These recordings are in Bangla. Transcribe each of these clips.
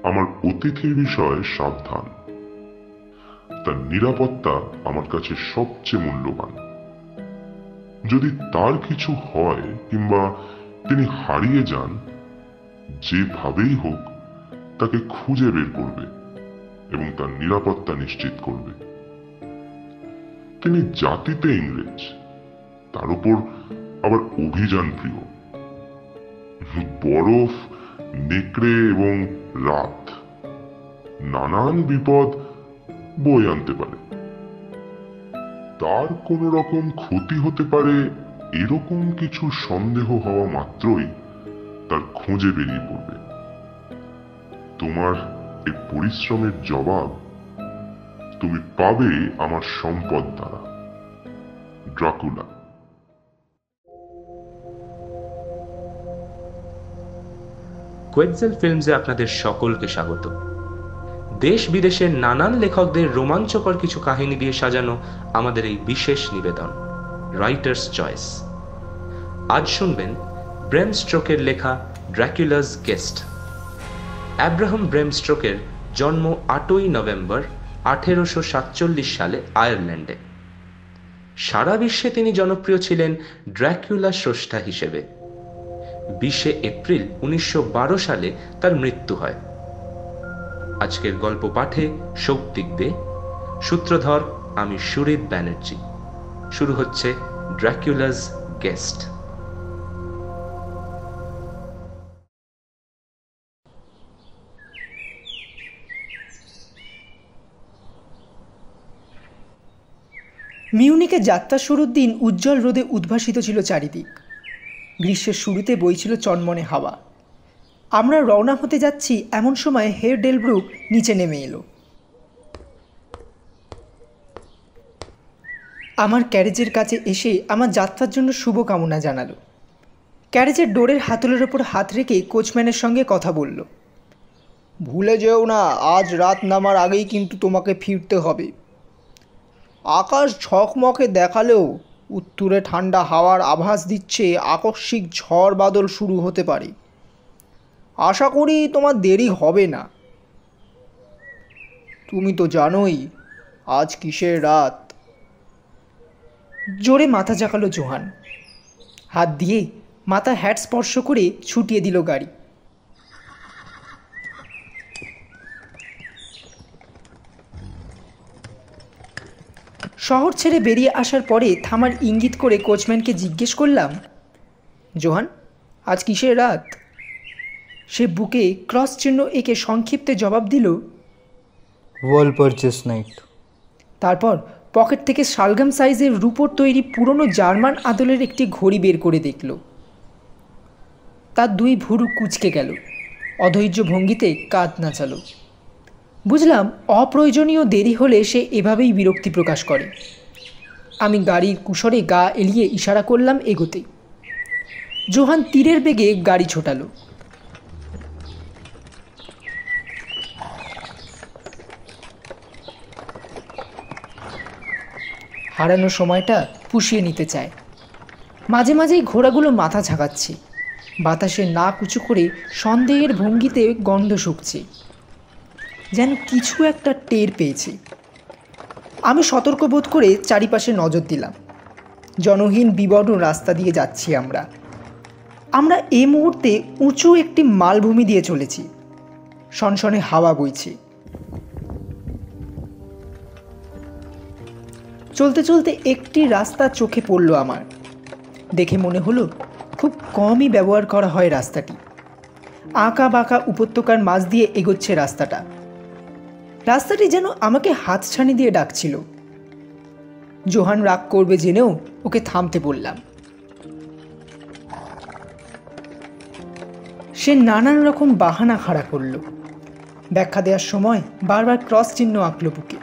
আমার অতিথির বিষয়ে সাবধান, তার নিরাপত্তা আমার কাছে সবচেয়ে মূল্যবান। যদি তার কিছু হয় কিংবা তিনি হারিয়ে যান, যেভাবেই হোক তাকে খুঁজে বের করবে এবং তার নিরাপত্তা নিশ্চিত করবে। তিনি জাতিতে ইংরেজ, তার উপর আবার অভিযান প্রিয়। বরফ, নেকড়ে এবং রাত নানান বিপদ বয়ে আনতে পারে। তার কোন রকম ক্ষতি হতে পারে এরকম কিছু সন্দেহ হওয়া মাত্রই তার খোঁজে বেরিয়ে পড়বে। তোমার এই পরিশ্রমের জবাব তুমি পাবে আমার সম্পদ দ্বারা। ড্রাকুলা। কোয়েটজেল ফিল্মসে আপনাদের সকলকে স্বাগত। দেশ বিদেশের নানান লেখকদের রোমাঞ্চকর কিছু কাহিনী দিয়ে সাজানো আমাদের এই বিশেষ নিবেদন রাইটার্স চয়েস। আজ শুনবেন ব্রেম স্টোকের লেখা ড্র্যাকুলাস গেস্ট। অ্যাব্রাহাম ব্রেম স্টোকের জন্ম 8ই নভেম্বর 1847 সালে আয়ারল্যান্ডে। সারা বিশ্বে তিনি জনপ্রিয় ছিলেন ড্র্যাকুলা স্রষ্টা হিসেবে। 20 এপ্রিল 1912 সালে তার মৃত্যু হয়। আজকের গল্প পাঠে সৌপ্তিক দে, সূত্রধর আমি সুরিত ব্যানার্জি। শুরু হচ্ছে ড্র্যাকুলাস গেস্ট। মিউনিকে যাত্রা শুরুর দিন উজ্জ্বল রোদে উদ্ভাসিত ছিল চারিদিক। গ্রীষ্মের শুরুতে বইছিল চনমনে হাওয়া। আমরা রওনা হতে যাচ্ছি এমন সময় হের ডেলব্রুক নিচে নেমে এলো। আমার ক্যারেজের কাছে এসে আমার যাত্রার জন্য শুভকামনা জানালো। ক্যারেজের ডোরের হাতলের ওপর হাত রেখে কোচম্যানের সঙ্গে কথা বলল। ভুলে যেও না, আজ রাত নামার আগেই কিন্তু তোমাকে ফিরতে হবে। আকাশ ঝকমকে দেখালেও উত্তরে ঠান্ডা হাওয়ার আভাস দিচ্ছে আকস্মিক ঝড় বাদল শুরু হতে পারে। আশা করি তোমার দেরি হবে না। তুমি তো জানোই আজ কিসের রাত। জোরে মাথা ঝাঁকালো জোহান। হাত দিয়ে মাথা হ্যাট স্পর্শ করে ছুটিয়ে দিল গাড়ি। শহর ছেড়ে বেরিয়ে আসার পরে থামার ইঙ্গিত করে কোচম্যানকে জিজ্ঞেস করলাম, জোহান, আজ কিসের রাত? সে বুকে ক্রস চিহ্ন এঁকে সংক্ষিপ্তে জবাব দিল, ওয়াল পারচেস নাইট। তারপর পকেট থেকে শালগাম সাইজের রূপোর তৈরি পুরনো জার্মান আদলের একটি ঘড়ি বের করে দেখল। তার দুই ভুরু কুঁচকে গেল। অধৈর্য ভঙ্গিতে কাঁধ নাচালো। বুঝলাম অপ্রয়োজনীয় দেরি হলে সে এভাবেই বিরক্তি প্রকাশ করে। আমি গাড়ির কুশরে গা এলিয়ে ইশারা করলাম এগোতে। জোহান তীরের বেগে গাড়ি ছোটালো। হারানো সময়টা পুষিয়ে নিতে চায়। মাঝে মাঝেই ঘোড়াগুলো মাথা ঝাঁকাচ্ছে। বাতাসে নাক উঁচু করে সন্দেহের ভঙ্গিতে গন্ধ শুকছে, যেন কিছু একটা টের পেয়েছে। আমি সতর্ক বোধ করে চারিপাশে নজর দিলাম। জনহীন বিবর্ণ রাস্তা দিয়ে যাচ্ছি আমরা এই মুহূর্তে উঁচু একটি মালভূমি দিয়ে চলেছি। সনসনে হাওয়া বইছে। চলতে চলতে একটি রাস্তা চোখে পড়ল আমার। দেখে মনে হলো খুব কমই ব্যবহার করা হয় রাস্তাটি। আঁকা বাঁকা উপত্যকার মাঝ দিয়ে এগোচ্ছে রাস্তাটি যেন আমাকে হাতছানি দিয়ে ডাকছিল। জোহান রাগ করবে জেনেও ওকে থামতে বললাম। সে নানান রকম বাহানা খাড়া করল। ব্যাখ্যা দেওয়ার সময় বারবার ক্রস চিহ্ন আঁকল বুকে।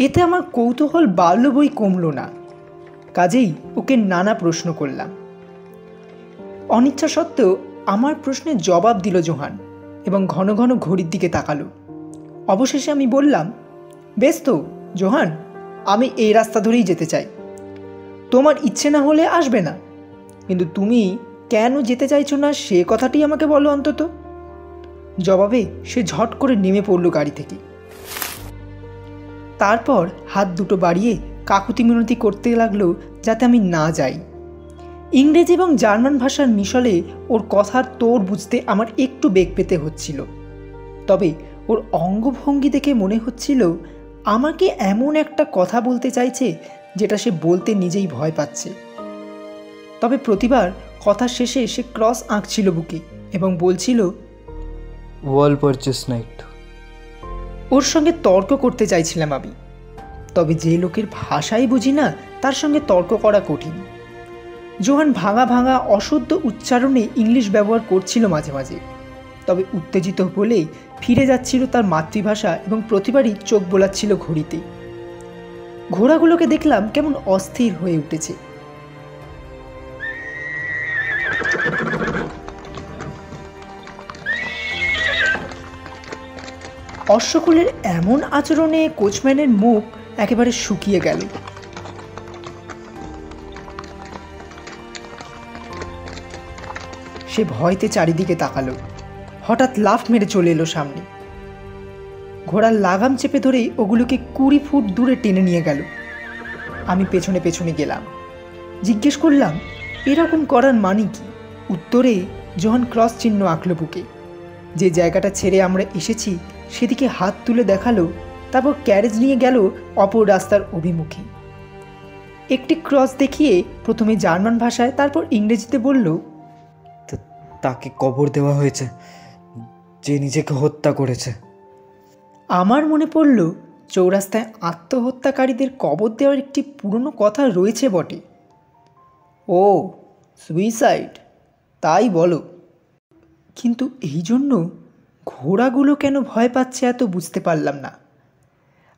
এতে আমার কৌতূহল বাড়ল বই কমল না। কাজেই ওকে নানা প্রশ্ন করলাম। অনিচ্ছা সত্ত্বেও আমার প্রশ্নের জবাব দিল জোহান এবং ঘন ঘন ঘড়ির দিকে তাকালো। অবশেষে আমি বললাম, বেশ তো জোহান, আমি এই রাস্তা ধরেই যেতে চাই। তোমার ইচ্ছে না হলে আসবে না, কিন্তু তুমি কেন যেতে চাইছো না সে কথাটি আমাকে বলো অন্তত। জবাবে সে ঝট করে নেমে পড়ল গাড়ি থেকে। তারপর হাত দুটো বাড়িয়ে কাকুতি মিনতি করতে লাগলো যাতে আমি না যাই। ইংরেজি এবং জার্মান ভাষার মিশলে ওর কথার তোর বুঝতে আমার একটু বেগ পেতে হচ্ছিল, তবে ওর অঙ্গভঙ্গি দেখে মনে হচ্ছিল আমাকে এমন একটা কথা বলতে চাইছে যেটা সে বলতে নিজেই ভয় পাচ্ছে। তবে প্রতিবার কথা শেষে সে ক্রস আঁকছিল বুকে এবং বলছিল, Wall purchase night. ওর সঙ্গে তর্ক করতে চাইছিলাম আমি, তবে যে লোকের ভাষাই বুঝি না তার সঙ্গে তর্ক করা কঠিন। জোহান ভাঙা ভাঙা অশুদ্ধ উচ্চারণে ইংলিশ ব্যবহার করছিল মাঝে মাঝে, তবে উত্তেজিত বলে ফিরে যাচ্ছিল তার মাতৃভাষা এবং প্রতিবারই চোখ বোলাচ্ছিল ঘড়িতে। ঘোড়াগুলোকে দেখলাম কেমন অস্থির হয়ে উঠেছে। অশ্বকুলের এমন আচরণে কোচম্যানের মুখ একেবারে শুকিয়ে গেল। সে ভয়তে চারিদিকে তাকালো। হঠাৎ লাফ মেরে চলে এলো সামনে। ঘোড়ার লাগাম চেপে ধরে ওগুলোকে 20 ফুট দূরে টেনে নিয়ে গেল। আমি পেছনে পেছনে গেলাম। জিজ্ঞেস করলাম, এরকম করার মানে কি? উত্তরে জোহান ক্রস চিহ্ন আঁকল বুকে। যে জায়গাটা ছেড়ে আমরা এসেছি সেদিকে হাত তুলে দেখালো, তারপর ক্যারেজ নিয়ে গেল অপর রাস্তার অভিমুখে। একটি ক্রস দেখিয়ে প্রথমে জার্মান ভাষায় তারপর ইংরেজিতে বলল, তাকে কবর দেওয়া হয়েছে, যে নিজেকে হত্যা করেছে। আমার মনে পড়ল চৌরাস্তায় আত্মহত্যাকারীদের কবর দেওয়ার একটি পুরনো কথা রয়েছে বটে। ও সুইসাইড, তাই বলো। কিন্তু এই জন্য ঘোড়াগুলো কেন ভয় পাচ্ছে এত বুঝতে পারলাম না।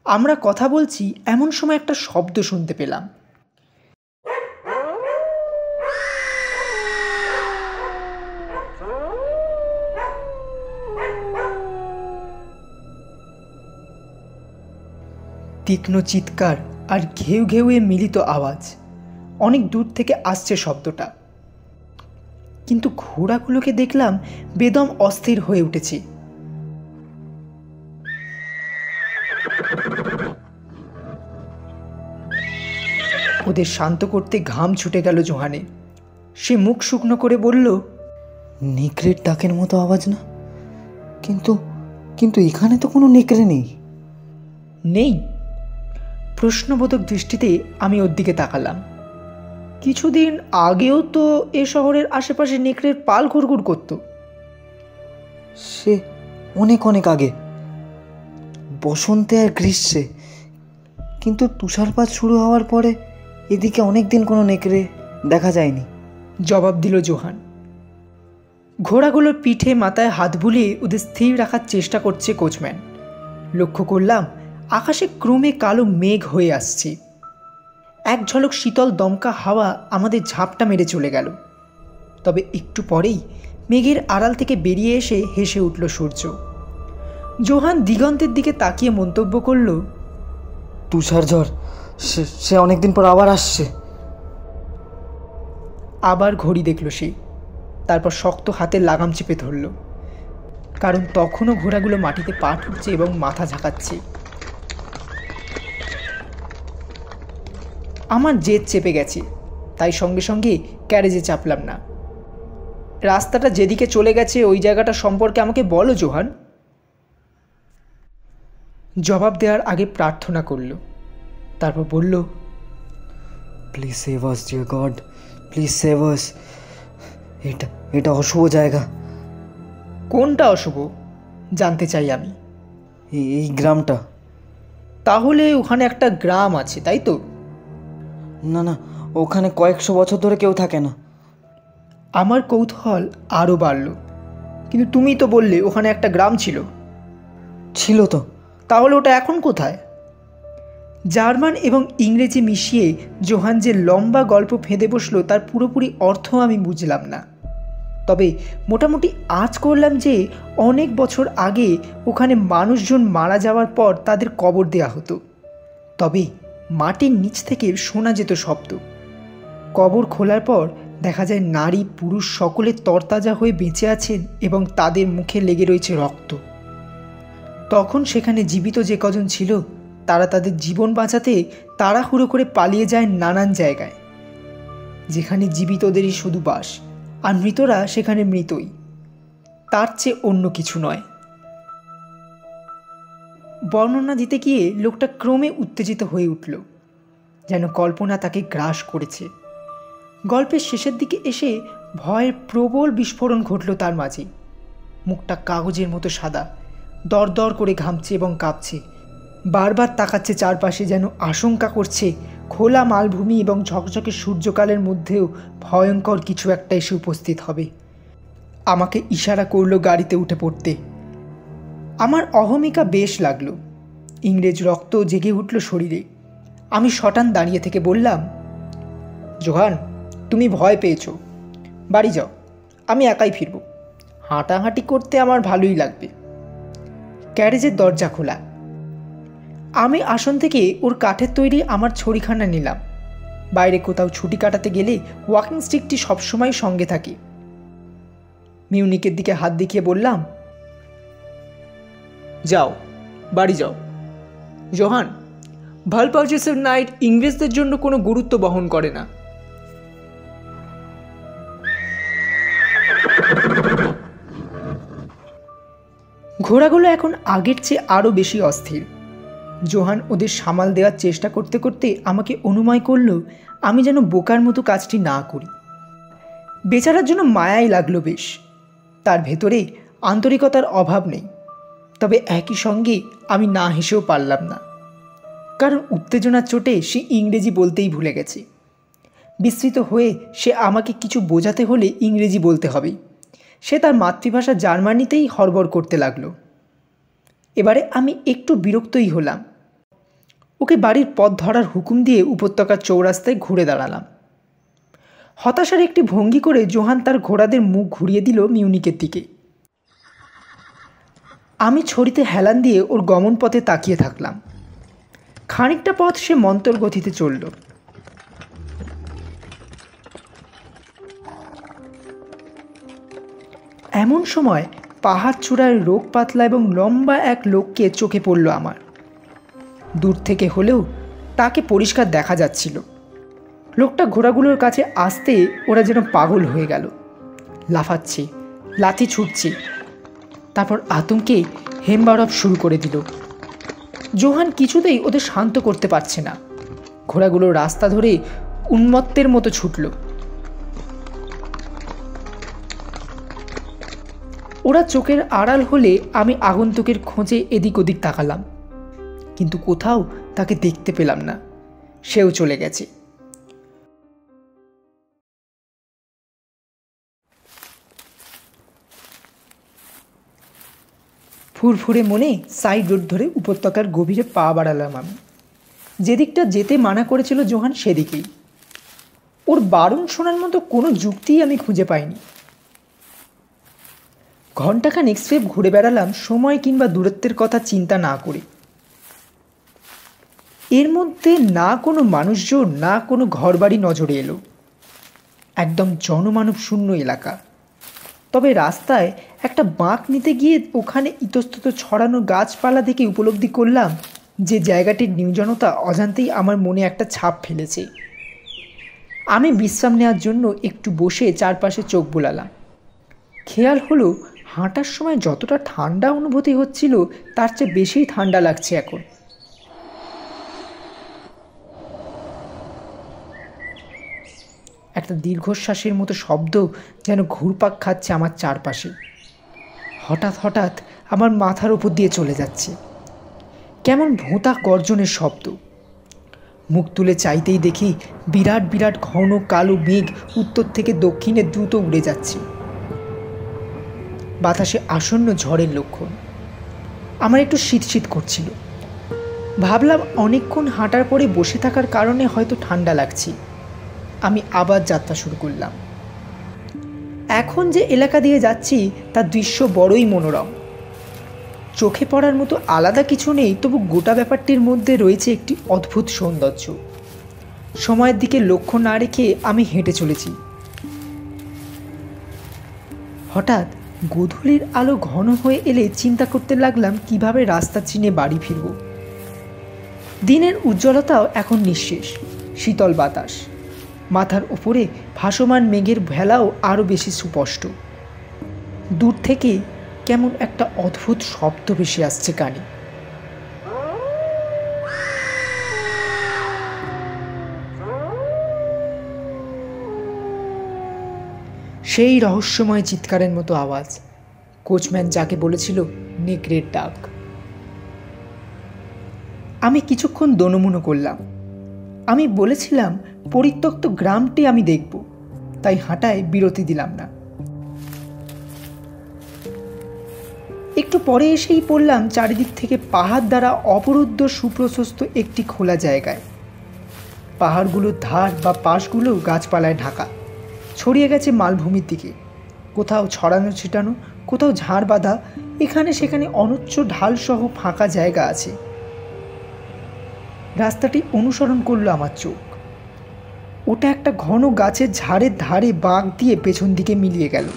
আমরা কথা বলছি এমন সময় একটা শব্দ শুনতে পেলাম। তীক্ষ্ণ চিৎকার আর ঘেউ ঘেউয়ে মিলিত আওয়াজ। অনেক দূর থেকে আসছে শব্দটা, কিন্তু ঘোড়াগুলোকে দেখলাম বেদম অস্থির হয়ে উঠেছে। ওদের শান্ত করতে ঘাম ছুটে গেল জোহানে। সে মুখ শুকনো করে বলল, নেকড়ের ডাকের মতো আওয়াজ না? কিন্তু কিন্তু এখানে তো কোনো নেকড়ে নেই। নেই? প্রশ্নবোধক দৃষ্টিতে আমি ওর দিকে তাকালাম। কিছুদিন আগেও তো এ শহরের আশেপাশে নেকড়ের পাল ঘুরঘুর করত। সে অনেক অনেক আগে, বসন্তে আর গ্রীষ্মে। কিন্তু তুষারপাত শুরু হওয়ার পরে এদিকে অনেক দিন কোনো নেকড়ে দেখা যায়নি। জবাব দিল জোহান। ঘোড়াগুলোর পিঠে মাথায় হাত বুলিয়ে ওদের স্থির রাখার চেষ্টা করছে কোচম্যান। লক্ষ্য করলাম আকাশে ক্রমে কালো মেঘ হয়ে আসছে। এক ঝলক শীতল দমকা হাওয়া আমাদের ঝাপটা মেরে চলে গেল। তবে একটু পরেই মেঘের আড়াল থেকে বেরিয়ে এসে হেসে উঠল সূর্য। জোহান দিগন্তের দিকে তাকিয়ে মন্তব্য করল, তুষার ঝড়, সে অনেকদিন পর আবার আসছে। আবার ঘড়ি দেখল সে, তারপর শক্ত হাতে লাগাম চেপে ধরল, কারণ তখনও ঘোড়াগুলো মাটিতে পা ঠুকছে এবং মাথা ঝাঁকাচ্ছে। আমার জেদ চেপে গেছে, তাই সঙ্গে সঙ্গে ক্যারেজে চাপলাম না। রাস্তাটা যেদিকে চলে গেছে ওই জায়গাটা সম্পর্কে আমাকে বলো জোহান। জবাব দেওয়ার আগে প্রার্থনা করল, তারপর বলল, please save us dear God, please save us. এটা অশুভ জায়গা। কোনটা অশুভ জানতে চাই আমি। এই গ্রামটা। তাহলে ওখানে একটা গ্রাম আছে, তাই তো? না না, ওখানে কয়েকশো বছর ধরে কেউ থাকে না। আমার কৌতূহল আরও বাড়ল। কিন্তু তুমি তো বললে ওখানে একটা গ্রাম ছিল। ছিল তো। তাহলে ওটা এখন কোথায়? জার্মান এবং ইংরেজি মিশিয়ে জোহান যে লম্বা গল্প ফেঁদে বসলো তার পুরোপুরি অর্থ আমি বুঝলাম না, তবে মোটামুটি আঁচ করলাম যে অনেক বছর আগে ওখানে মানুষজন মারা যাওয়ার পর তাদের কবর দেয়া হতো, তবে মাটির নিচ থেকে শোনা যেত শব্দ। কবর খোলার পর দেখা যায় নারী পুরুষ সকলে তরতাজা হয়ে বেঁচে আছেন এবং তাদের মুখে লেগে রয়েছে রক্ত। তখন সেখানে জীবিত যে কজন ছিল তারা তাদের জীবন বাঁচাতে তাড়াহুড়ো করে পালিয়ে যায় নানান জায়গায়, যেখানে জীবিতদেরই শুধু বাস আর মৃতরা সেখানে মৃতই, তার চেয়ে অন্য কিছু নয়। বর্ণনা দিতে গিয়ে লোকটা ক্রমে উত্তেজিত হয়ে উঠল, যেন কল্পনা তাকে গ্রাস করেছে। গল্পের শেষের দিকে এসে ভয়ের প্রবল বিস্ফোরণ ঘটল তার মাঝে। মুখটা কাগজের মতো সাদা, দরদর করে ঘামছে এবং কাঁপছে, বারবার তাকাচ্ছে চারপাশে, যেন আশঙ্কা করছে খোলা মালভূমি এবং ঝকঝকে সূর্যকালের মধ্যেও ভয়ঙ্কর কিছু একটা এসে উপস্থিত হবে। আমাকে ইশারা করলো গাড়িতে উঠে পড়তে। আমার অহমিকা বেশ লাগলো, ইংরেজ রক্ত জেগে উঠল শরীরে। আমি শটান দাঁড়িয়ে থেকে বললাম, জোহান, তুমি ভয় পেয়েছো, বাড়ি যাও, আমি একাই ফিরব। হাঁটাহাঁটি করতে আমার ভালোই লাগবে। ক্যারেজের দরজা খোলা। আমি আসন থেকে ওর কাঠের তৈরি আমার ছড়িখানা নিলাম। বাইরে কোথাও ছুটি কাটাতে গেলে ওয়াকিং স্টিকটি সবসময় সঙ্গে থাকে। মিউনিকের দিকে হাত দেখিয়ে বললাম, যাও, বাড়ি যাও। জোহান, ভালপার্জেসের নাইট ইংরেজদের জন্য কোনো গুরুত্ব বহন করে না। ঘোড়াগুলো এখন আগের চেয়ে আরও বেশি অস্থির। জোহান ওদের সামাল দেওয়ার চেষ্টা করতে করতে আমাকে অনুনয় করল আমি যেন বোকার মতো কাজটি না করি। বেচারার জন্য মায়াই লাগলো বেশ। তার ভেতরে আন্তরিকতার অভাব নেই, তবে একই সঙ্গে আমি না হেসেও পারলাম না, কারণ উত্তেজনার চোটে সে ইংরেজি বলতেই ভুলে গেছে। বিস্মিত হয়ে সে আমাকে কিছু বোঝাতে হলে ইংরেজি বলতে হবে। সে তার মাতৃভাষা জার্মানিতেই হড়বড় করতে লাগলো। এবারে আমি একটু বিরক্তই হলাম। ওকে বাড়ির পথ ধরার হুকুম দিয়ে উপত্যকার চৌরাস্তায় ঘুরে দাঁড়ালাম। হতাশার একটি ভঙ্গি করে জোহান তার ঘোড়াদের মুখ ঘুরিয়ে দিল মিউনিকের দিকে। আমি ছড়িতে হেলান দিয়ে ওর গমন পথে তাকিয়ে থাকলাম। খানিকটা পথ সে মন্তর গতিতে চলল। এমন সময় পাহাড় চূড়ায় রোগ পাতলা এবং লম্বা এক লোককে চোখে পড়ল আমার। দূর থেকে হলেও তাকে পরিষ্কার দেখা যাচ্ছিল। লোকটা ঘোড়াগুলোর কাছে আসতে ওরা যেন পাগল হয়ে গেল, লাফাচ্ছে, লাথি ছুটছে, তারপর আতঙ্কে হেমবারব শুরু করে দিল। জোহান কিছুতেই ওদের শান্ত করতে পারছে না। ঘোড়াগুলো রাস্তা ধরে উন্মত্তের মতো ছুটল। ওরা চোখের আড়াল হলে আমি আগন্তুকের খোঁজে এদিক ওদিক তাকালাম, কিন্তু কোথাও তাকে দেখতে পেলাম না। সেও চলে গেছে। ফুরফুরে মনে সাইড রোড ধরে উপত্যকার গভীরে পা বাড়ালাম আমি। যেদিকটা যেতে মানা করেছিল জোহান সেদিকেই। ওর বারণ শোনার মতো কোনো যুক্তিই আমি খুঁজে পাইনি। ঘণ্টাখানেক স্রেফ ঘুরে বেড়ালাম সময় কিংবা দূরত্বের কথা চিন্তা না করে। এর মধ্যে না কোনো মানুষজন, না কোনো ঘরবাড়ি নজরে এলো। একদম জনমানব শূন্য এলাকা। তবে রাস্তায় একটা বাঁক নিতে গিয়ে ওখানে ইতস্তত ছড়ানো গাছপালা দেখে উপলব্ধি করলাম যে জায়গাটির নির্জনতা অজান্তেই আমার মনে একটা ছাপ ফেলেছে। আমি বিশ্রাম নেওয়ার জন্য একটু বসে চারপাশে চোখ বোলালাম। খেয়াল হলো হাঁটার সময় যতটা ঠান্ডা অনুভূতি হচ্ছিল তার চেয়ে বেশিই ঠান্ডা লাগছে এখন। একটা দীর্ঘশ্বাসের মতো শব্দ যেন ঘুরপাক খাচ্ছে আমার চারপাশে। হঠাৎ হঠাৎ আমার মাথার উপর দিয়ে চলে যাচ্ছে, কেমন ভোঁতা গর্জনের শব্দ। মুখ তুলে চাইতেই দেখি বিরাট বিরাট ঘন কালো মেঘ উত্তর থেকে দক্ষিণে দ্রুত উড়ে যাচ্ছে। বাতাসে আসন্ন ঝড়ের লক্ষণ। আমার একটু শীত শীত করছিল। ভাবলাম অনেকক্ষণ হাঁটার পরে বসে থাকার কারণে হয়তো ঠান্ডা লাগছে। আমি আবার যাত্রা শুরু করলাম। এখন যে এলাকা দিয়ে যাচ্ছি তার দৃশ্য বড়ই মনোরম। চোখে পড়ার মতো আলাদা কিছু নেই, তবু গোটা ব্যাপারটির মধ্যে রয়েছে একটি অদ্ভুত সৌন্দর্য। সময়ের দিকে লক্ষ্য না রেখে আমি হেঁটে চলেছি। হঠাৎ গোধূলির আলো ঘন হয়ে এলে চিন্তা করতে লাগলাম কিভাবে রাস্তা চিনে বাড়ি ফিরব। দিনের উজ্জ্বলতাও এখন নিঃশেষ। শীতল বাতাস, মাথার উপরে ভাসমান মেঘের ভেলাও আরও বেশি সুস্পষ্ট। দূর থেকে কেমন একটা অদ্ভুত শব্দ ভেসে আসছে কানে। সেই রহস্যময় চিৎকারের মতো আওয়াজ, কোচম্যান যাকে বলেছিল নেকড়ের ডাক। আমি কিছুক্ষণ দোনমুনো করলাম। আমি বলেছিলাম পরিত্যক্ত গ্রামটি আমি দেখব, তাই হাঁটায় বিরতি দিলাম না। একটু পরে এসেই পড়লাম চারিদিক থেকে পাহাড় দ্বারা অবরুদ্ধ সুপ্রশস্ত একটি খোলা জায়গায়। পাহাড়গুলোর ধার বা পাশগুলো গাছপালায় ঢাকা, ছড়িয়ে গেছে মালভূমির দিকে। কোথাও ছড়ানো ছিটানো, কোথাও ঝাড় বাঁধা, এখানে সেখানে অনুচ্চ ঢালসহ ফাঁকা জায়গা আছে। রাস্তাটি অনুসরণ করলো আমার চোখ। ওটা একটা ঘন গাছের ঝাড়ের ধারে বাঁক দিয়ে পেছন দিকে মিলিয়ে গেল।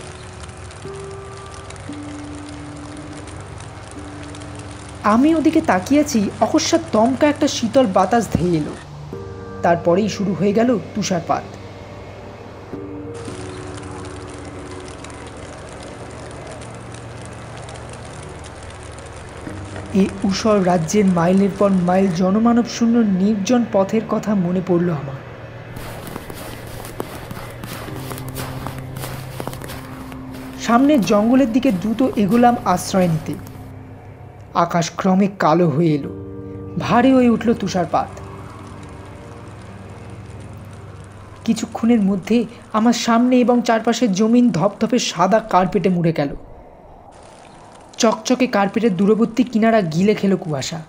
আমি ওদিকে তাকিয়েছি, অকস্মাৎ দমকা একটা শীতল বাতাস ধেয়ে এলো। তারপরেই শুরু হয়ে গেল তুষারপাত। এই ঊষর রাজ্যের মাইলের পর মাইল জনমানব শূন্য নির্জন পথের কথা মনে পড়ল আমার। সামনের জঙ্গলের দিকে দ্রুত এগোলাম আশ্রয় নিতে। আকাশ ক্রমে কালো হয়ে এলো, ভারী হয়ে উঠল তুষারপাত। কিছুক্ষণের মধ্যে আমার সামনে এবং চারপাশের জমিন ধপধপে সাদা কার্পেটে মুড়ে গেল। চকচকে কার্পেটের দূরবর্তী কিনারা গিলে খেল কুয়াশা।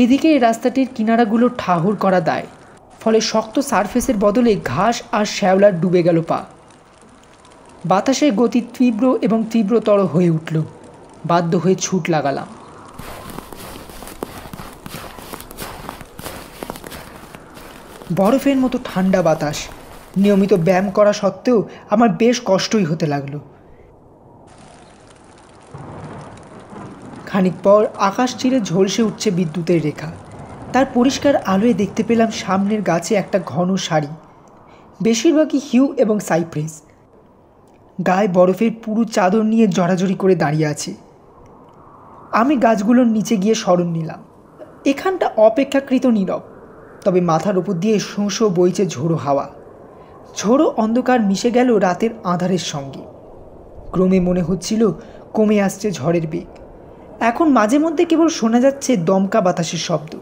এদিকে রাস্তাটির কিনারাগুলো ঠাহুর করা দায়, ফলে শক্ত সারফেসের বদলে ঘাস আর শ্যাওলার ডুবে গেল পা। বাতাসের গতি তীব্র এবং তীব্রতর হয়ে উঠল। বাধ্য হয়ে ছুট লাগালাম। বরফের মতো ঠান্ডা বাতাস। নিয়মিত ব্যায়াম করা সত্ত্বেও আমার বেশ কষ্টই হতে লাগলো। খানিক পর আকাশ চিরে ঝলসে উঠছে বিদ্যুতের রেখা। তার পরিষ্কার আলোয় দেখতে পেলাম সামনের গাছে একটা ঘন সারি, বেশিরভাগই হিউ এবং সাইপ্রেস। গায়ে বরফের পুরো চাদর নিয়ে জড়াজড়ি করে দাঁড়িয়ে আছে। আমি গাছগুলোর নিচে গিয়ে শরণ নিলাম। এখানটা অপেক্ষাকৃত নীরব, তবে মাথার উপর দিয়ে শোঁ শোঁ বইছে ঝোড়ো হাওয়া। ঝোড়ো অন্ধকার মিশে গেল রাতের আঁধারের সঙ্গে। ক্রমে মনে হচ্ছিল কমে আসছে ঝড়ের বেগ। এখন মাঝে মধ্যে কেবল শোনা যাচ্ছে দমকা বাতাসের শব্দ।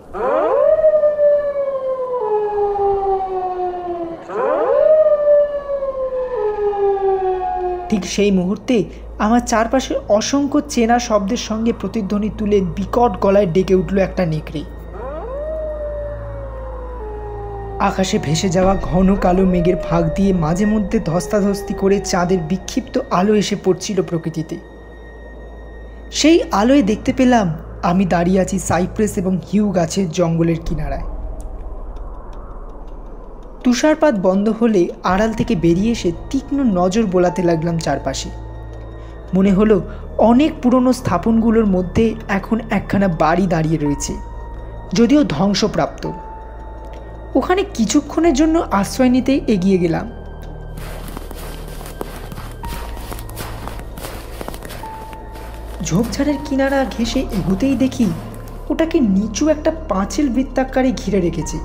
ঠিক সেই মুহূর্তে আমার চারপাশের অসংখ্য চেনা শব্দের সঙ্গে প্রতিধ্বনি তুলে বিকট গলায় ডেকে উঠল একটা নেকড়ে। আকাশে ভেসে যাওয়া ঘন কালো মেঘের ফাঁক দিয়ে মাঝে মধ্যে ধস্তাধস্তি করে চাঁদের বিক্ষিপ্ত আলো এসে পড়ছিল প্রকৃতিতে। সেই আলোয় দেখতে পেলাম আমি দাঁড়িয়ে আছি সাইপ্রেস এবং হিউ গাছের জঙ্গলের কিনারায়। তুষারপাত বন্ধ হলে আড়াল থেকে বেরিয়ে এসে তীক্ষ্ণ নজর বোলাতে লাগলাম চারপাশে। মনে হলো অনেক পুরনো স্থাপনগুলোর মধ্যে এখন একখানা বাড়ি দাঁড়িয়ে রয়েছে, যদিও ধ্বংসপ্রাপ্ত। ওখানে কিছুক্ষণের জন্য আশ্রয় নিতে এগিয়ে গেলাম। ঝোপঝাড়ের কিনারা ঘেঁষে এগোতেই দেখি ওটাকে নিচু একটা পাঁচিল বৃত্তাকারে ঘিরে রেখেছে।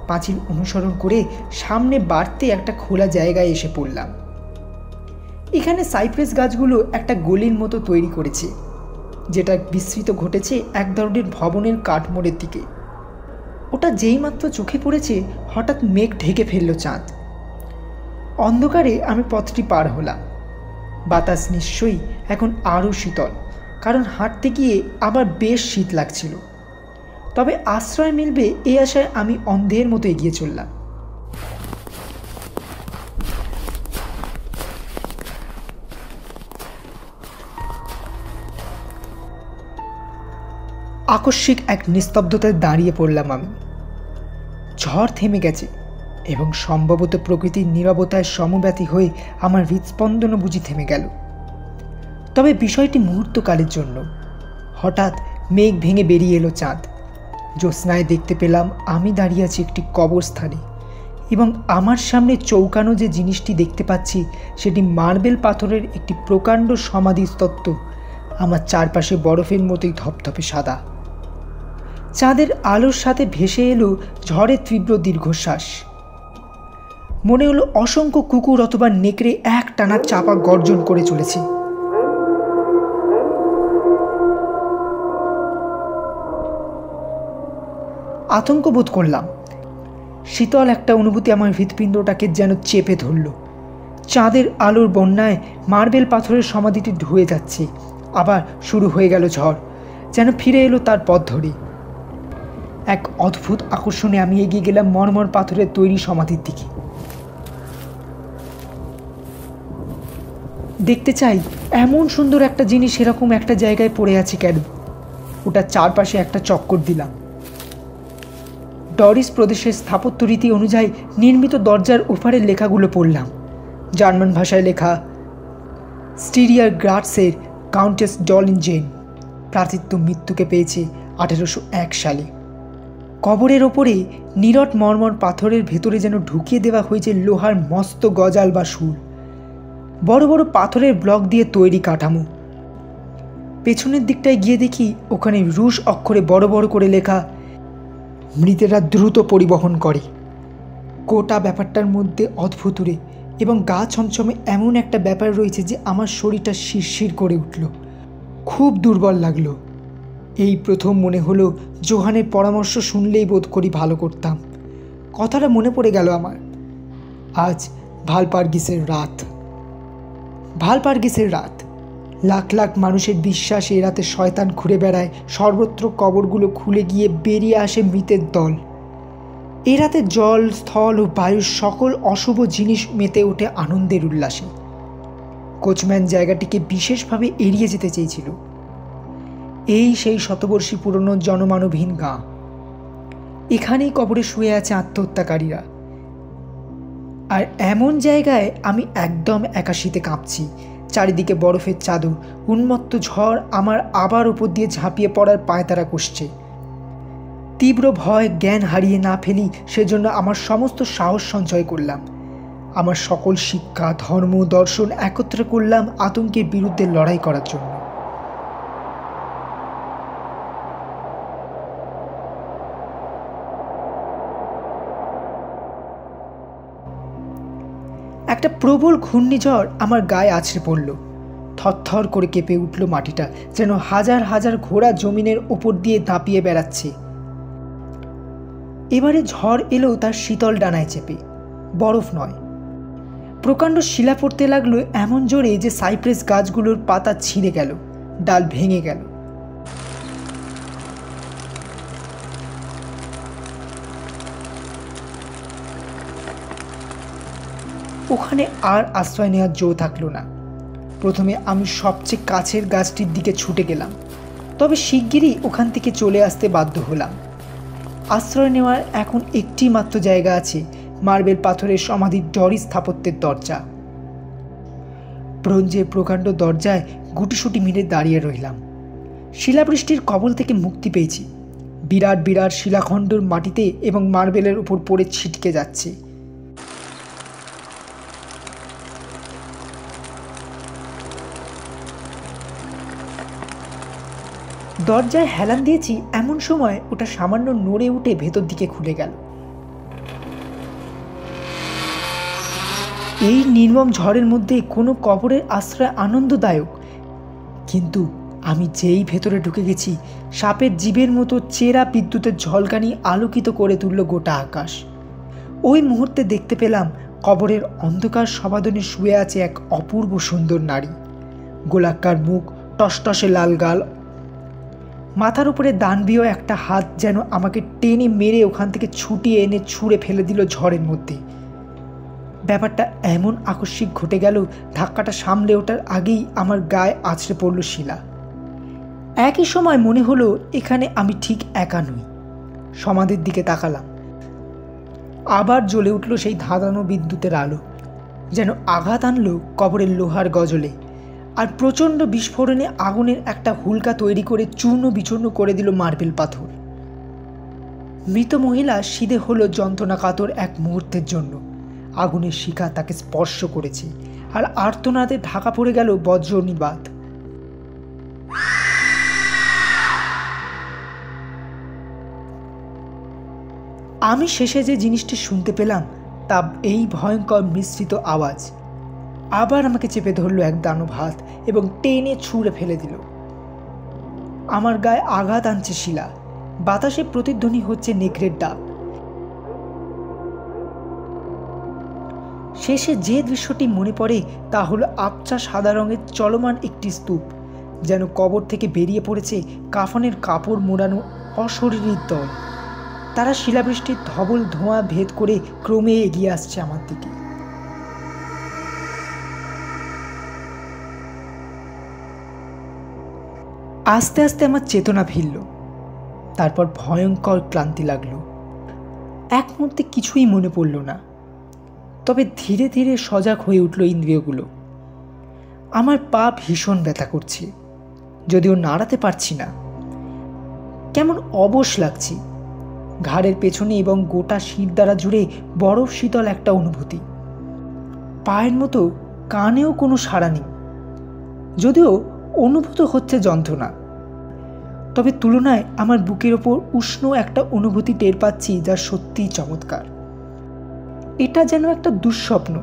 পাঁচিল অনুসরণ করে সামনে বাড়তে একটা খোলা জায়গায় এসে পড়লাম। এখানে সাইপ্রেস গাছগুলো একটা গলির মতো তৈরি করেছে, যেটা বিস্তৃত ঘটেছে এক ধরনের ভবনের কাঠমোড়ের দিকে। ওটা যেইমাত্র চোখে পড়েছে হঠাৎ মেঘ ঢেকে ফেলল চাঁদ। অন্ধকারে আমি পথটি পার হলাম। বাতাস নিশ্চয়ই এখন আরও শীতল, কারণ হাঁটতে গিয়ে আবার বেশ শীত লাগছিল। তবে আশ্রয় মিলবে এই আশায় আমি অন্ধের মতো এগিয়ে চললাম। আকস্মিক এক নিস্তব্ধতায় দাঁড়িয়ে পড়লাম আমি। ঝড় থেমে গেছে এবং সম্ভবত প্রকৃতির নীরবতায় সমব্যথী হয়ে আমার হৃৎস্পন্দনও বুঝি থেমে গেল। তবে বিষয়টি মুহূর্তকালের জন্য। হঠাৎ মেঘ ভেঙে বেরিয়ে এলো চাঁদ। জ্যোৎস্নায় দেখতে পেলাম আমি দাঁড়িয়ে আছি একটি কবরস্থানে এবং আমার সামনে চৌকানো যে জিনিসটি দেখতে পাচ্ছি সেটি মার্বেল পাথরের একটি প্রকাণ্ড সমাধিস্তত্ত্ব, আমার চারপাশে বরফের মতোই ধপধপে সাদা। চাঁদের আলোর সাথে ভেসে এলো ঝড়ের তীব্র দীর্ঘশ্বাস। মনে হলো অসংখ্য কুকুর অথবা নেকড়ে এক টানা চাপা গর্জন করে চলেছে। আতঙ্ক বোধ করলাম। শীতল একটা অনুভূতি আমার হৃৎপিণ্ডটাকে যেন চেপে ধরল। চাঁদের আলোর বন্যায় মার্বেল পাথরের সমাধিটি ধুয়ে যাচ্ছে। আবার শুরু হয়ে গেল ঝড়, যেন ফিরে এলো তার পথ ধরে। এক অদ্ভুত আকর্ষণে আমি এগিয়ে গেলাম মরমর পাথরের তৈরি সমাধির দিকে। দেখতে চাই এমন সুন্দর একটা জিনিস এরকম একটা জায়গায় পড়ে আছে কেন। ওটার চারপাশে একটা চক্কর দিলাম। ডরিস প্রদেশের স্থাপত্য রীতি অনুযায়ী নির্মিত দরজার ওপারের লেখাগুলো পড়লাম। জার্মান ভাষায় লেখা, স্টিরিয়ার গ্রাটসের কাউন্টেস ডলিনজেন, প্রার্থিত্ব মৃত্যুকে পেয়েছে 1801 সালে। কবরের ওপরে নিরট মর্মর পাথরের ভেতরে যেন ঢুকিয়ে দেওয়া হয়েছে লোহার মস্ত গজাল বা শুল। বড় বড় পাথরের ব্লক দিয়ে তৈরি কাঠামো। পেছনের দিকটায় গিয়ে দেখি ওখানে রুশ অক্ষরে বড় বড় করে লেখা, মৃতেরা দ্রুত পরিবহন করে। গোটা ব্যাপারটার মধ্যে অদ্ভুতুরে এবং গা ছমছমে এমন একটা ব্যাপার রয়েছে যে আমার শরীরটা শিরশির করে উঠল। খুব দুর্বল লাগলো। এই প্রথম মনে হলো জোহানের পরামর্শ শুনলেই বোধ করি ভালো করতাম। কথাটা মনে পড়ে গেল আমার। আজ ভালপার্গিসের রাত। ভালপার্গিসের রাত। লাখ লাখ মানুষের বিশ্বাস এই রাতে শয়তান ঘুরে বেড়ায়। সর্বত্র কবরগুলো খুলে গিয়ে বেরিয়ে আসে মৃতের দল। এই রাতে জল, স্থল ও বায়ুর সকল অশুভ জিনিস মেতে ওঠে আনন্দের উল্লাসে। কোচম্যান জায়গাটিকে বিশেষভাবে এড়িয়ে যেতে চেয়েছিল। এই সেই শতবর্ষী পুরনো জনমানবহীন গাঁ। এখানেই কবরে শুয়ে আছে আত্মহত্যাকারীরা। আর এমন জায়গায় আমি একদম একাশীতে কাঁপছি। চারিদিকে বরফের চাদর, উন্মত্ত ঝড় আমার আবার উপর দিয়ে ঝাঁপিয়ে পড়ার পায়তারা কষছে। তীব্র ভয় জ্ঞান হারিয়ে না ফেলি সেজন্য আমার সমস্ত সাহস সঞ্চয় করলাম। আমার সকল শিক্ষা, ধর্ম, দর্শন একত্র করলাম আতঙ্কের বিরুদ্ধে লড়াই করার জন্য। একটা প্রবল ঘূর্ণিঝড় আমার গায়ে আছড়ে পড়ল। থরথর করে কেঁপে উঠল মাটিটা, যেন হাজার হাজার ঘোড়া জমিনের ওপর দিয়ে দাপিয়ে বেড়াচ্ছে। এবারে ঝড় এলো তার শীতল ডানায় চেপে, বরফ নয়। প্রকাণ্ড শিলা পড়তে লাগলো এমন জোরে যে সাইপ্রেস গাছগুলোর পাতা ছিঁড়ে গেল, ডাল ভেঙে গেল। ওখানে আর আশ্রয় নেওয়ার জো থাকলো না। প্রথমে আমি সবচেয়ে কাছের গাছটির দিকে ছুটে গেলাম, তবে শিগগিরই ওখান থেকে চলে আসতে বাধ্য হলাম। আশ্রয় নেওয়ার এখন একটি মাত্র জায়গা আছে, মার্বেল পাথরের সমাধির ডরিস স্থাপত্যের দরজা। ব্রোঞ্জের প্রকাণ্ড দরজায় গুটিসুটি মিলে দাঁড়িয়ে রইলাম। শিলাবৃষ্টির কবল থেকে মুক্তি পেয়েছি। বিরাট বিরাট শিলাখণ্ডর মাটিতে এবং মার্বেলের উপর পড়ে ছিটকে যাচ্ছে। দরজায় হেলান দিয়েছি, এমন সময় ওটা সামান্য নড়ে উঠে ভেতর দিকে খুলে গেল। এই নির্মম ঝড়ের মধ্যে কোনো কবরের আশ্রয় আনন্দদায়ক, কিন্তু আমি যেই ভেতরে ঢুকে গেছি, সাপের জীবের মতো চেরা বিদ্যুতের ঝলকানি আলোকিত করে তুলল গোটা আকাশ। ওই মুহূর্তে দেখতে পেলাম কবরের অন্ধকার সমাধানে শুয়ে আছে এক অপূর্ব সুন্দর নারী। গোলাকার মুখ, টসটসে লাল গাল, মাথার উপরে দানবীয় একটা হাত যেন আমাকে টেনে মেরে ওখান থেকে ছুটিয়ে এনে ছুঁড়ে ফেলে দিল ঝড়ের মধ্যে। ব্যাপারটা এমন আকস্মিক ঘটে গেল, ধাক্কাটা সামলে ওঠার আগেই আমার গায়ে আছড়ে পড়ল শিলা। একই সময় মনে হলো এখানে আমি ঠিক একা নই। সমাধির দিকে তাকালাম, আবার জ্বলে উঠল সেই ধাঁধানো বিদ্যুতের আলো, যেন আঘাত আনলো কবরের লোহার গজলে, আর প্রচণ্ড বিস্ফোরণে আগুনের একটা হুলকা তৈরি করে চূর্ণ বিচূর্ণ করে দিল মার্বেল পাথর। মৃত মহিলা সিধে হলো যন্ত্রণা কাতর এক মুহূর্তের জন্য। আগুনের শিখা তাকে স্পর্শ করেছে, আর আর্তনাদে ঢাকা পড়ে গেল বজ্রনিবাত। আমি শেষে যে জিনিসটি শুনতে পেলাম তা এই ভয়ঙ্কর মিশ্রিত আওয়াজ। আবার আমাকে চেপে ধরল এক দানব হাত এবং টেনে ছুঁড়ে ফেলে দিল। আমার গায়ে আঘাত আনছে শিলা, বাতাসে প্রতিধ্বনি হচ্ছে নেকড়ের ডাক। শেষে যে দৃশ্যটি মনে পড়ে তা হলো আবছা সাদা রঙের চলমান একটি স্তূপ, যেন কবর থেকে বেরিয়ে পড়েছে কাফনের কাপড় মোড়ানো অশরীরীর দল। তারা শিলাবৃষ্টির ধবল ধোঁয়া ভেদ করে ক্রমে এগিয়ে আসছে আমার দিকে। আস্তে আস্তে আমার চেতনা ফিরল। তারপর ভয়ঙ্কর ক্লান্তি লাগলো। এক মুহূর্তে কিছুই মনে পড়ল না, তবে ধীরে ধীরে সজাগ হয়ে উঠল ইন্দ্রিয়গুলো। আমার পা ভীষণ ব্যথা করছে, যদিও নাড়াতে পারছি না। কেমন অবশ লাগছে। ঘাড়ের পেছনে এবং গোটা শিরদাঁড়া জুড়ে বরফ শীতল একটা অনুভূতি। পায়ের মতো কানেও কোনো সাড়া নেই, যদিও অনুভূত হচ্ছে যন্ত্রণা। তবে তুলনায় আমার বুকের ওপর উষ্ণ একটা অনুভূতি টের পাচ্ছি, যা সত্যিই চমৎকার। এটা যেন একটা দুঃস্বপ্ন,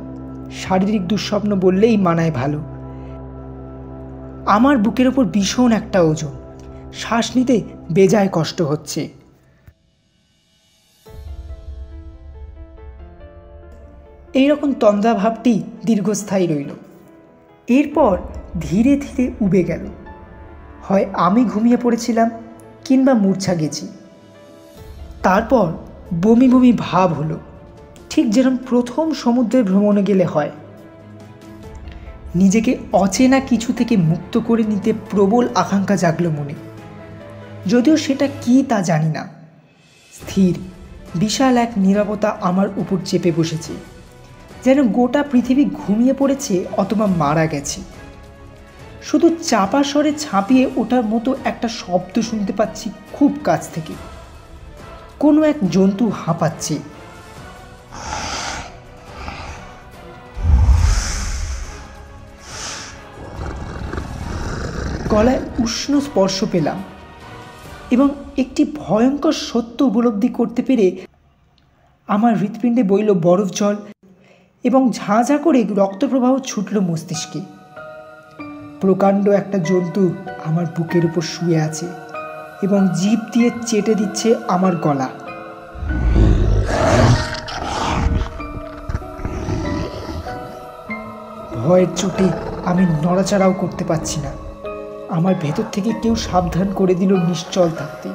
শারীরিক দুঃস্বপ্ন বললেই মানায় ভালো। আমার বুকের ওপর ভীষণ একটা ওজন, শ্বাস নিতে বেজায় কষ্ট হচ্ছে। এইরকম তন্দ্রা ভাবটি দীর্ঘস্থায়ী রইল। এরপর ধীরে ধীরে উবে গেল। হয় আমি ঘুমিয়ে পড়েছিলাম কিংবা মূর্ছা গেছি। তারপর বমি বমি ভাব হলো, ঠিক যেরকম প্রথম সমুদ্রের ভ্রমণে গেলে হয়। নিজেকে অচেনা কিছু থেকে মুক্ত করে নিতে প্রবল আকাঙ্ক্ষা জাগল মনে, যদিও সেটা কি তা জানি না। স্থির বিশাল এক নীরবতা আমার উপর চেপে বসেছে, যেন গোটা পৃথিবী ঘুমিয়ে পড়েছে অথবা মারা গেছে। শুধু চাপা স্বরে ছাপিয়ে ওঠার মতো একটা শব্দ শুনতে পাচ্ছি খুব কাছ থেকে। কোনো এক জন্তু হাঁপাচ্ছে। গলায় উষ্ণ স্পর্শ পেলাম এবং একটি ভয়ঙ্কর সত্য উপলব্ধি করতে পেরে আমার হৃৎপিণ্ডে বইল বরফ জল এবং ঝাঁ ঝাঁ করে রক্তপ্রবাহ ছুটল মস্তিষ্কে। প্রকাণ্ড একটা জন্তু আমার বুকের উপর শুয়ে আছে এবং জিভ দিয়ে চেটে দিচ্ছে আমার গলা। ভয়ের চোটে আমি নড়াচড়াও করতে পারছি না। আমার ভেতর থেকে কেউ সাবধান করে দিল নিশ্চল থাকতে।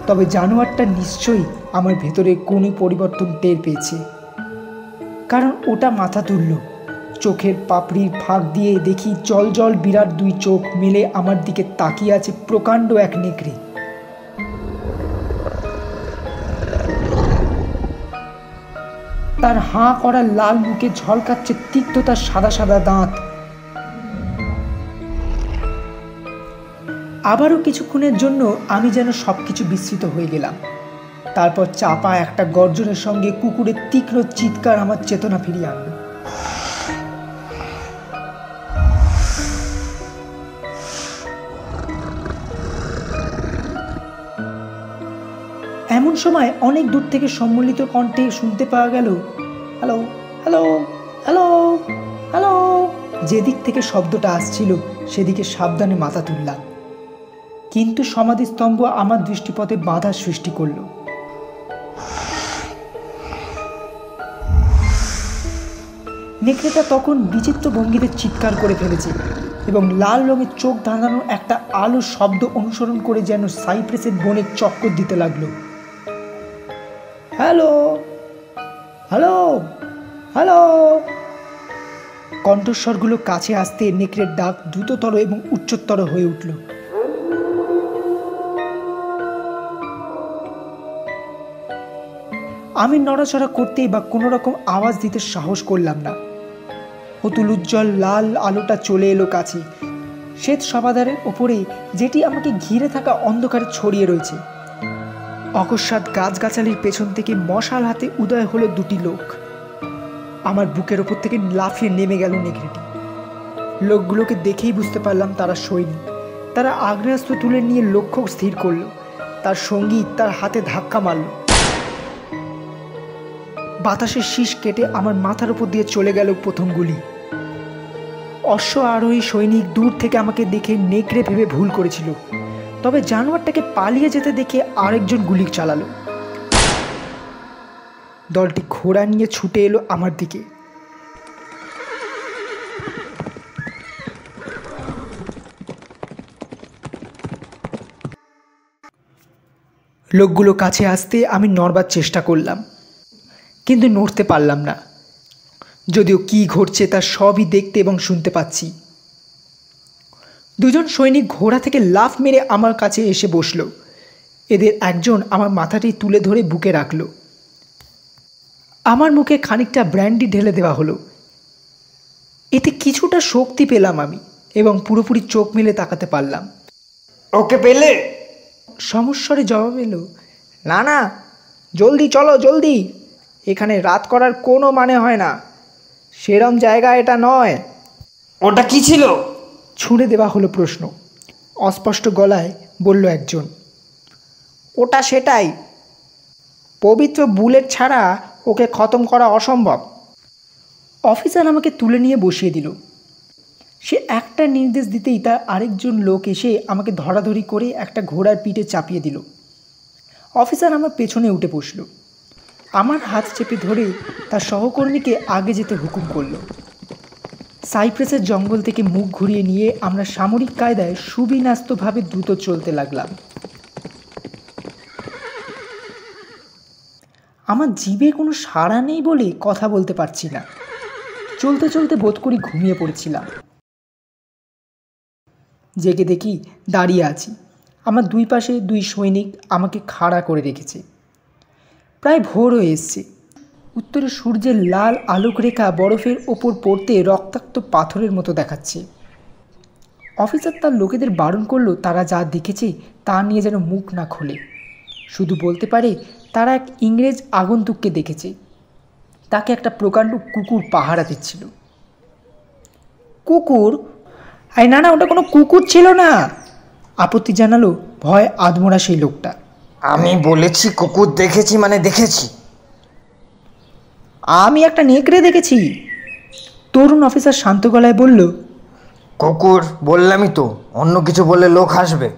তবে জানোয়ারটা নিশ্চয়ই আমার ভেতরে কোনো পরিবর্তন টের পেয়েছে, কারণ ওটা মাথা তুলল। চোখের পাপড়ির ফাঁক দিয়ে দেখি জল জল বিরাট দুই চোখ মেলে আমার দিকে তাকিয়ে আছে প্রকাণ্ড এক নেকড়ে। তার হাঁ করা লাল মুখে ঝলকাচ্ছে তিক্ততার সাদা সাদা দাঁত। আবারও কিছুক্ষণের জন্য আমি যেন সবকিছু বিস্মৃত হয়ে গেলাম। তারপর চাপা একটা গর্জনের সঙ্গে কুকুরের তীক্ষ্ণ চিৎকার আমার চেতনা ফিরিয়ে আনল। এমন সময় অনেক দূর থেকে সম্মিলিত কণ্ঠে শুনতে পাওয়া গেল, হ্যালো হ্যালো হ্যালো হ্যালো। যেদিক থেকে শব্দটা আসছিল সেদিকে সাবধানে মাথা তুললাম, কিন্তু সমাধিস্তম্ভ আমার দৃষ্টিপথে বাধার সৃষ্টি করল। নেকড়েটা তখন বিচিত্র ভঙ্গিতে চিৎকার করে ফেলেছে এবং লাল রঙের চোখ ধাঁধানো একটা আলো শব্দ অনুসরণ করে যেন সাইপ্রেসের বনে চক্কর দিতে লাগলো। Hello hello hello. কণ্ঠস্বরগুলো কাছে আসতে নেকড়ের ডাক দ্রুততর এবং উচ্চতর হয়ে উঠল। আমি নড়াচড়া করতে বা কোনো রকম আওয়াজ দিতে সাহস করলাম না। অতুল উজ্জ্বল লাল আলোটা চলে এলো কাছে, শ্বেত সবাদারের ওপরে যেটি আমাকে ঘিরে থাকা অন্ধকারে ছড়িয়ে রয়েছে। অকস্মাৎ গাছগাছালির পেছন থেকে মশাল হাতে উদয় হলো দুটি লোক। আমার বুকের ওপর থেকে লাফিয়ে নেমে গেল নেকড়েটি। লোকগুলোকে দেখেই বুঝতে পারলাম তারা সৈনিক। তারা আগ্নেয়াস্ত্র তুলে নিয়ে লক্ষ্য স্থির করলো। তার সঙ্গী তার হাতে ধাক্কা মারল। বাতাসের শীষ কেটে আমার মাথার উপর দিয়ে চলে গেল প্রথম গুলি। অশ্ব আরোহী সৈনিক দূর থেকে আমাকে দেখে নেকড়ে ভেবে ভুল করেছিল, তবে জানোয়ারটাকে পালিয়ে যেতে দেখে আরেকজন গুলি চালালো। দলটি ঘোড়া নিয়ে ছুটে এলো আমার দিকে। লোকগুলো কাছে আসতে আমি নড়বার চেষ্টা করলাম, কিন্তু নড়তে পারলাম না, যদিও কি ঘটছে তা সবই দেখতে এবং শুনতে পাচ্ছি। দুজন সৈনিক ঘোড়া থেকে লাফ মেরে আমার কাছে এসে বসল। এদের একজন আমার মাথাটি তুলে ধরে বুকে রাখল। আমার মুখে খানিকটা ব্র্যান্ডি ঢেলে দেওয়া হলো। এতে কিছুটা শক্তি পেলাম আমি এবং পুরোপুরি চোখ মেলে তাকাতে পারলাম। ওকে পেলে? সমস্বরে জবাব এলো, না না, জলদি চলো জলদি, এখানে রাত করার কোনো মানে হয় না, সেরম জায়গা এটা নয়। ওটা কি ছিল? ছুঁড়ে দেওয়া হলো প্রশ্ন। অস্পষ্ট গলায় বলল একজন, ওটা সেটাই, পবিত্র বুলেট ছাড়া ওকে খতম করা অসম্ভব। অফিসার আমাকে তুলে নিয়ে বসিয়ে দিল। সে একটা নির্দেশ দিতেই তার আরেকজন লোক এসে আমাকে ধরাধরি করে একটা ঘোড়ার পিঠে চাপিয়ে দিল। অফিসার আমার পেছনে উঠে বসল। আমার হাত চেপে ধরে তার সহকর্মীকে আগে যেতে হুকুম করল। সাইপ্রেসের জঙ্গল থেকে মুখ ঘুরিয়ে নিয়ে আমরা সামরিক কায়দায় সুবিন্যস্তভাবে দ্রুত চলতে লাগলাম। আমার জিভে কোনো সাড়া নেই বলে কথা বলতে পারছি না। চলতে চলতে বোধ করি ঘুমিয়ে পড়েছিলাম। জেগে দেখি দাঁড়িয়ে আছি, আমার দুই পাশে দুই সৈনিক আমাকে খাড়া করে রেখেছে। প্রায় ভোর হয়ে এসছে। উত্তরে সূর্যের লাল আলোক রেখা বরফের ওপর পড়তে রক্তাক্ত পাথরের মতো দেখাচ্ছে। অফিসার তার লোকেদের বারণ করলো তারা যা দেখেছে তা নিয়ে যেন মুখ না খোলে, শুধু বলতে পারে তারা এক ইংরেজ আগন্তুককে দেখেছে, তাকে একটা প্রকাণ্ড কুকুর পাহারা দিচ্ছিল। কুকুর? আরে না না, ওটা কোনো কুকুর ছিল না, আপত্তি জানালো ভয় আধমরা সেই লোকটা। আমি বলেছি কুকুর দেখেছি মানে দেখেছি। আমি একটা নেকড়ে দেখেছি, তরুণ অফিসার শান্ত গলায় বলল। কুকুর বললামই তো, অন্য কিছু বললে লোক হাসবে।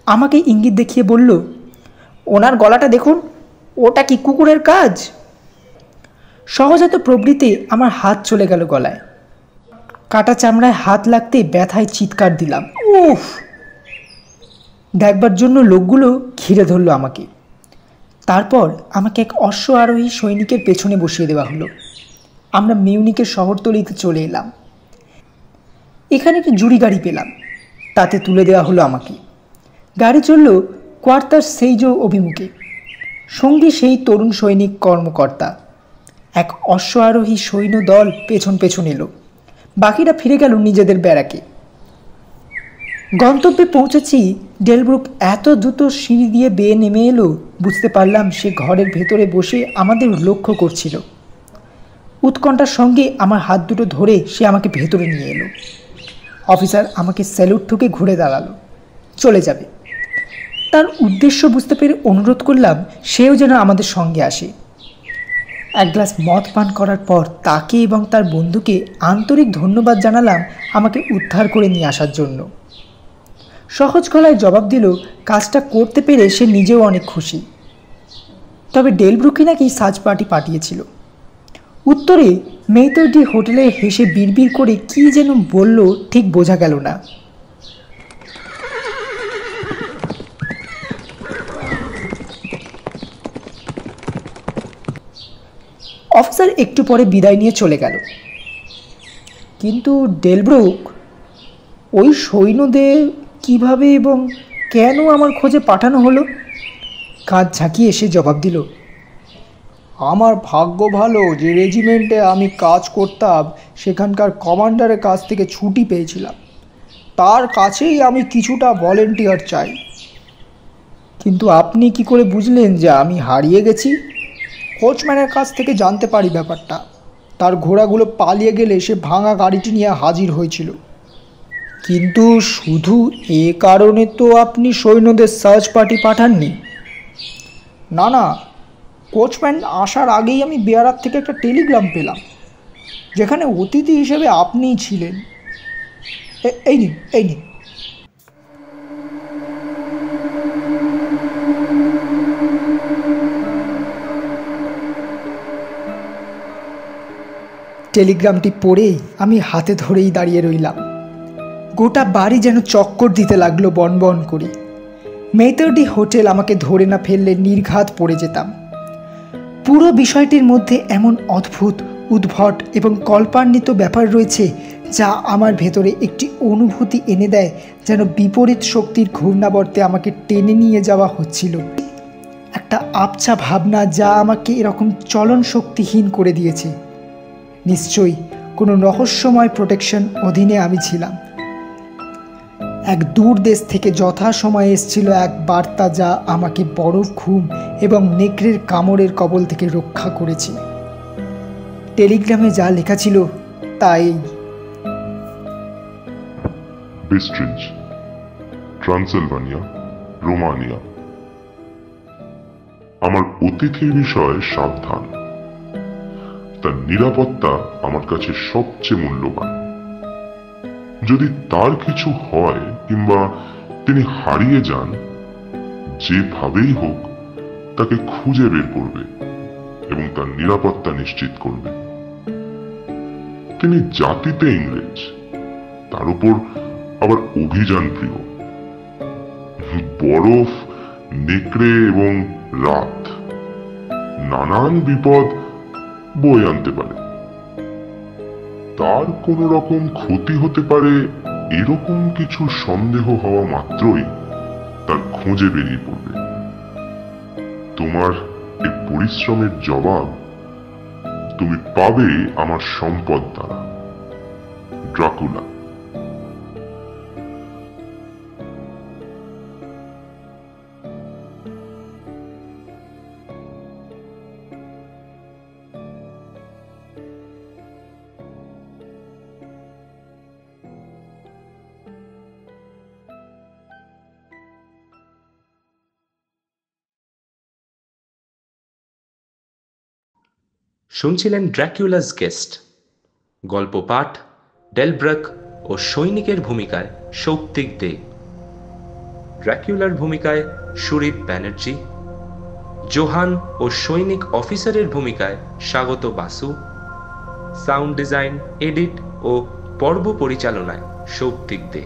আমাকে ইঙ্গিত দেখিয়ে বলল, ওনার গলাটা দেখুন, ওটা কি কুকুরের কাজ? সহজাত প্রবৃত্তি আমার হাত চলে গেল গলায়। কাটা চামড়ায় হাত লাগতে ব্যথায় চিৎকার দিলাম। উফ! দেখবার জন্য লোকগুলো ঘিরে ধরল আমাকে। তারপর আমাকে এক অশ্ব আরোহী সৈনিকের পেছনে বসিয়ে দেওয়া হলো। আমরা মিউনিকের শহরতলিতে চলে এলাম। এখানে একটি জুড়ি গাড়ি পেলাম, তাতে তুলে দেওয়া হলো আমাকে। গাড়ি চলল কোয়ার্টার সেইজো অভিমুখে। সঙ্গী সেই তরুণ সৈনিক কর্মকর্তা। এক অশ্ব আরোহী সৈন্য দল পেছন পেছন এলো। বাকিরা ফিরে গেল নিজেদের ব্যারাকে। গন্তব্যে পৌঁছেছি। ডেলব্রুক এত দ্রুত সিঁড়ি দিয়ে বেয়ে নেমে এলো, বুঝতে পারলাম সে ঘরের ভেতরে বসে আমাদের লক্ষ্য করছিল। উৎকণ্ঠার সঙ্গে আমার হাত দুটো ধরে সে আমাকে ভেতরে নিয়ে এলো। অফিসার আমাকে স্যালুট ঠুকে ঘুরে দাঁড়ালো, চলে যাবে। তার উদ্দেশ্য বুঝতে পেরে অনুরোধ করলাম সেও যেন আমাদের সঙ্গে আসে। এক গ্লাস মদ পান করার পর তাকে এবং তার বন্ধুকে আন্তরিক ধন্যবাদ জানালাম আমাকে উদ্ধার করে নিয়ে আসার জন্য। সহজ গলায় জবাব দিল কাজটা করতে পেরে সে নিজেও অনেক খুশি। তবে ডেলব্রুকই নাকি সার্চ পার্টি পাঠিয়েছিল। উত্তরে মেথডি হোটেলে হেসে বিড়বিড় করে কি যেন বলল, ঠিক বোঝা গেল না। অফিসার একটু পরে বিদায় নিয়ে চলে গেল। কিন্তু ডেলব্রুক, ওই সৈন্যদের কিভাবে এবং কেন আমার খোঁজে পাঠানো হলো? কাঁধ ঝাঁকিয়ে এসে জবাব দিল, আমার ভাগ্য ভালো যে রেজিমেন্টে আমি কাজ করতাম সেখানকার কমান্ডারের কাছ থেকে ছুটি পেয়েছিলাম। তার কাছেই আমি কিছুটা ভলেন্টিয়ার চাই। কিন্তু আপনি কি করে বুঝলেন যে আমি হারিয়ে গেছি? কোচম্যানের কাছ থেকে জানতে পারি ব্যাপারটা। তার ঘোড়াগুলো পালিয়ে গেলে সে ভাঙা গাড়িটি নিয়ে হাজির হয়েছিল। কিন্তু শুধু এ কারণে তো আপনি সৈন্যদের সার্চ পার্টি পাঠাননি। না না, কোচম্যান আসার আগেই আমি বেয়ারার থেকে একটা টেলিগ্রাম পেলাম, যেখানে অতিথি হিসেবে আপনিই ছিলেন। এই নিন, এই নিন। টেলিগ্রামটি পড়েই আমি হাতে ধরেই দাঁড়িয়ে রইলাম। গোটা বাড়ি যেন চক্কর দিতে লাগলো বনবন করে। মেথডি হোটেল আমাকে ধরে না ফেললে নির্ঘাত পড়ে যেতাম। পুরো বিষয়টির মধ্যে এমন অদ্ভুত, উদ্ভট এবং কল্পান্বিত ব্যাপার রয়েছে যা আমার ভেতরে একটি অনুভূতি এনে দেয়, যেন বিপরীত শক্তির ঘূর্ণাবর্তে আমাকে টেনে নিয়ে যাওয়া হচ্ছিল। একটা আবছা ভাবনা যা আমাকে এরকম চলন শক্তিহীন করে দিয়েছে। নিশ্চয়ই কোনো রহস্যময় প্রোটেকশন অধীনে আমি ছিলাম। এক দূর দেশ থেকে যথাসময়ে এসেছিল এক বার্তা যা আমাকে বরফ ঘুম এবং নেকড়ের কামড়ের কবল থেকে রক্ষা করেছে। টেলিগ্রামে যা লেখা ছিল তাই। বিস্ট্রিঞ্জ, ট্রান্সিলভানিয়া, রোমানিয়া। আমার অতিথির বিষয়ে সাবধান। তার নিরাপত্তা আমার কাছে সবচেয়ে মূল্যবান। যদি তার কিছু হয় কিংবা তিনি হারিয়ে যান, যেভাবেই হোক তাকে খুঁজে বের করবে এবং তার নিরাপত্তা নিশ্চিত করবে। তিনি জাতিতে ইংরেজ, তার উপর আবার অভিযান প্রিয়। বরফ, নেকড়ে এবং রাত নানান বিপদ বয়ে আনতে পারে। তার কোন রকম ক্ষতি হতে পারে এরকম কিছু সন্দেহ হওয়া মাত্রই তার খোঁজে বেরিয়ে পড়বে। তোমার এই পরিশ্রমের জবাব তুমি পাবে আমার সম্পদ দ্বারা। ড্রাকুলা। শুনছিলেন ড্র্যাকুলাস গেস্ট। গল্প পাঠ ডেলব্রক ও সৈনিকের ভূমিকায় সৌপ্তিক দে। ড্র্যাকুলার ভূমিকায় সুরীপ ব্যানার্জি। জোহান ও সৈনিক অফিসারের ভূমিকায় স্বাগত বাসু। সাউন্ড ডিজাইন, এডিট ও পর্ব পরিচালনায় সৌপ্তিক দে।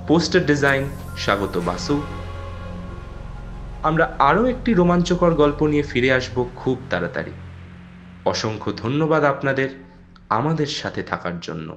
পোস্টার ডিজাইন স্বাগত বাসু। আমরা আরও একটি রোমাঞ্চকর গল্প নিয়ে ফিরে আসব খুব তাড়াতাড়ি। অসংখ্য ধন্যবাদ আপনাদের আমাদের সাথে থাকার জন্য।